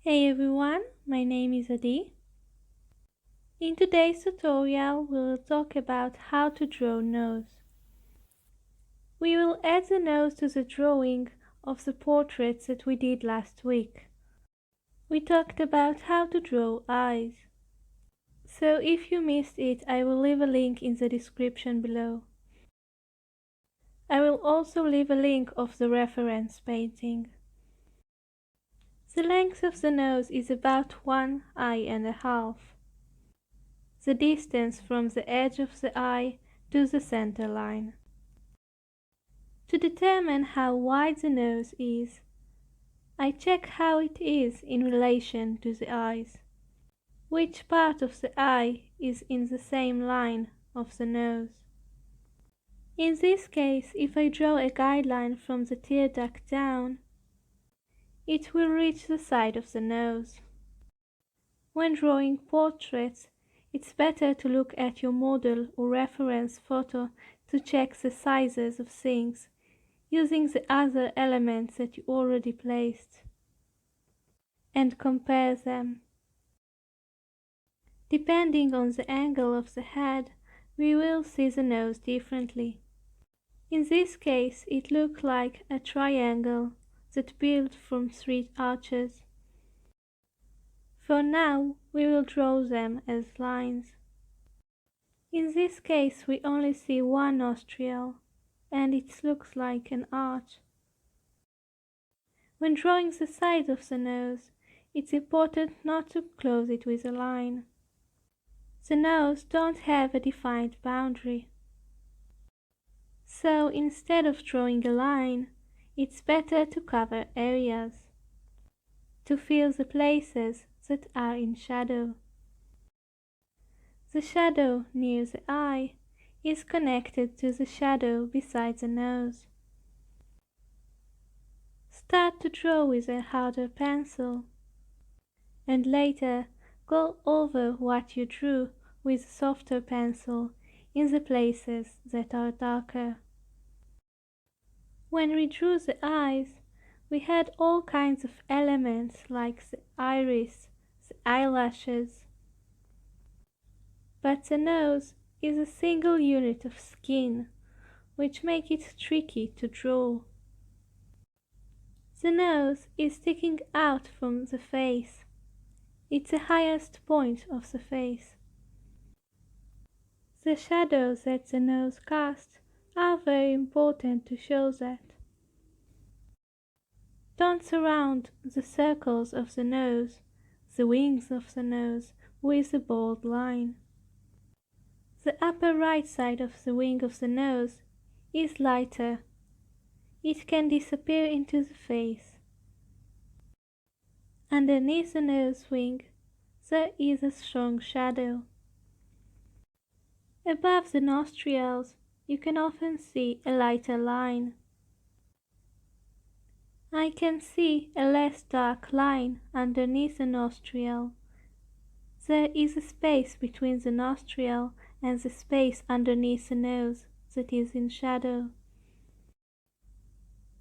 Hey everyone, my name is Adi. In today's tutorial we'll talk about how to draw nose. We will add the nose to the drawing of the portraits that we did last week. We talked about how to draw eyes. So if you missed it, I will leave a link in the description below. I will also leave a link of the reference painting. The length of the nose is about 1 eye and a half. The distance from the edge of the eye to the center line. To determine how wide the nose is, I check how it is in relation to the eyes. Which part of the eye is in the same line of the nose. In this case, if I draw a guideline from the tear duct down, it will reach the side of the nose. When drawing portraits, it's better to look at your model or reference photo to check the sizes of things, using the other elements that you already placed, and compare them. Depending on the angle of the head, we will see the nose differently. In this case, it looked like a triangle that built from 3 arches. For now, we will draw them as lines. In this case, we only see one nostril, and it looks like an arch. When drawing the side of the nose, it's important not to close it with a line. The nose don't have a defined boundary. So instead of drawing a line, it's better to cover areas, to fill the places that are in shadow. The shadow near the eye is connected to the shadow beside the nose. Start to draw with a harder pencil, and later go over what you drew with a softer pencil in the places that are darker. When we drew the eyes, we had all kinds of elements like the iris, the eyelashes. But the nose is a single unit of skin, which makes it tricky to draw. The nose is sticking out from the face. It's the highest point of the face. The shadows that the nose casts are very important to show that. Don't surround the circles of the nose, the wings of the nose, with a bold line. The upper right side of the wing of the nose is lighter. It can disappear into the face. Underneath the nose wing, there is a strong shadow. Above the nostrils, you can often see a lighter line. I can see a less dark line underneath the nostril. There is a space between the nostril and the space underneath the nose that is in shadow.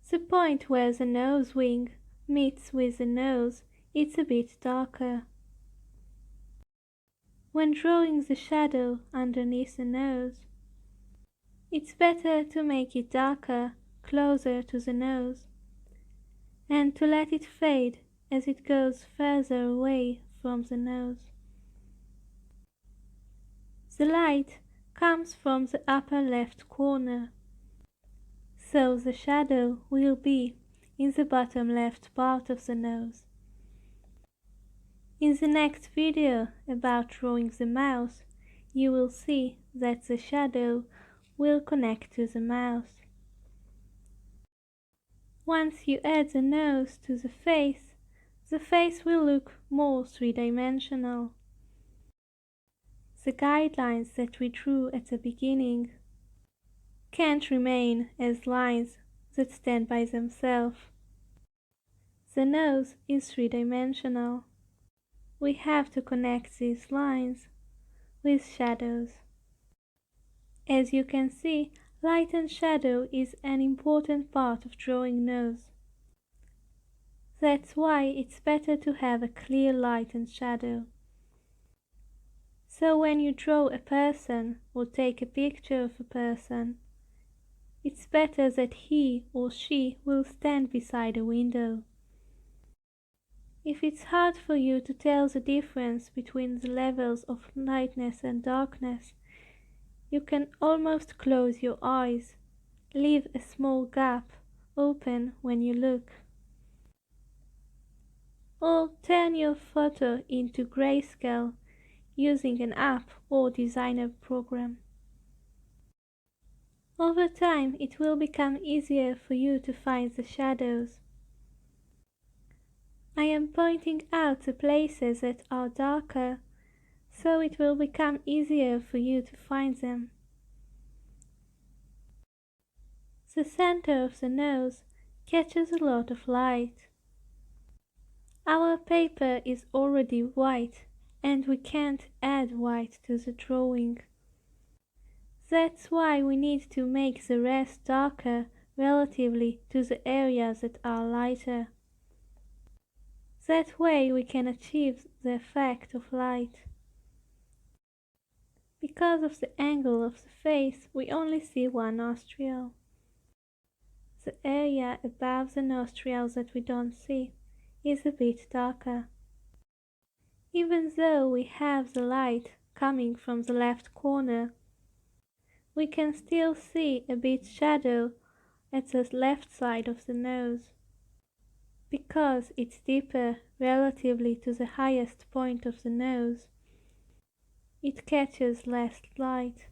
The point where the nose wing meets with the nose is a bit darker. When drawing the shadow underneath the nose, it's better to make it darker closer to the nose, and to let it fade as it goes further away from the nose. The light comes from the upper left corner, so the shadow will be in the bottom left part of the nose. In the next video about drawing the mouth, you will see that the shadow will connect to the mouth. Once you add the nose to the face will look more three-dimensional. The guidelines that we drew at the beginning can't remain as lines that stand by themselves. The nose is three-dimensional. We have to connect these lines with shadows. As you can see, light and shadow is an important part of drawing nose. That's why it's better to have a clear light and shadow. So when you draw a person or take a picture of a person, it's better that he or she will stand beside a window. If it's hard for you to tell the difference between the levels of lightness and darkness, you can almost close your eyes, leave a small gap open when you look. Or turn your photo into grayscale using an app or designer program. Over time, it will become easier for you to find the shadows. I am pointing out the places that are darker, so it will become easier for you to find them. The center of the nose catches a lot of light. Our paper is already white, and we can't add white to the drawing. That's why we need to make the rest darker relatively to the areas that are lighter. That way we can achieve the effect of light. Because of the angle of the face, we only see one nostril. The area above the nostrils that we don't see is a bit darker. Even though we have the light coming from the left corner, we can still see a bit shadow at the left side of the nose. Because it's deeper relatively to the highest point of the nose, it catches less light.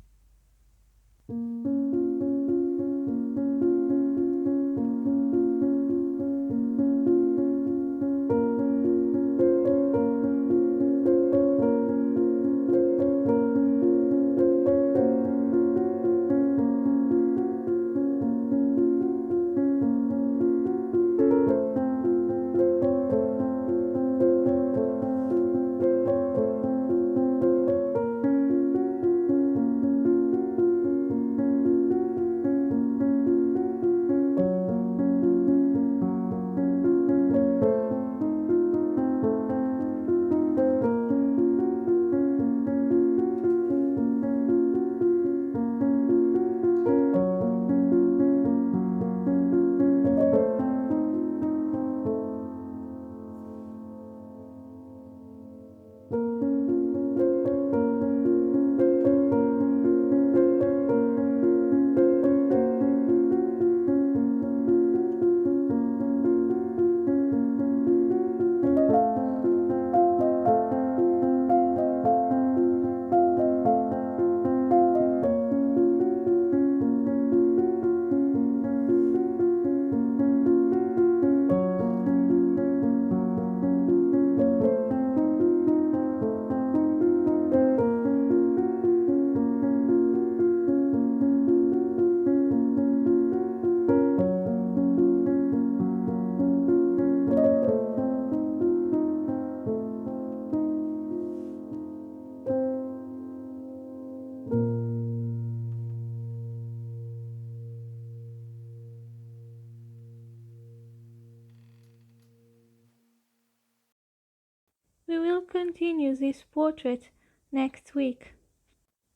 We will continue this portrait next week.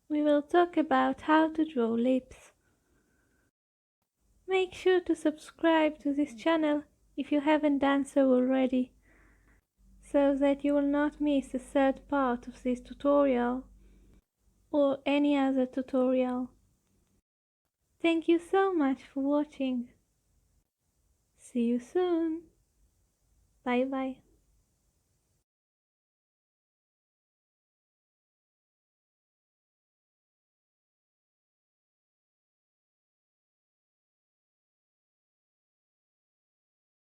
We will talk about how to draw lips. Make sure to subscribe to this channel if you haven't done so already, so that you will not miss the third part of this tutorial or any other tutorial. Thank you so much for watching. See you soon. Bye bye.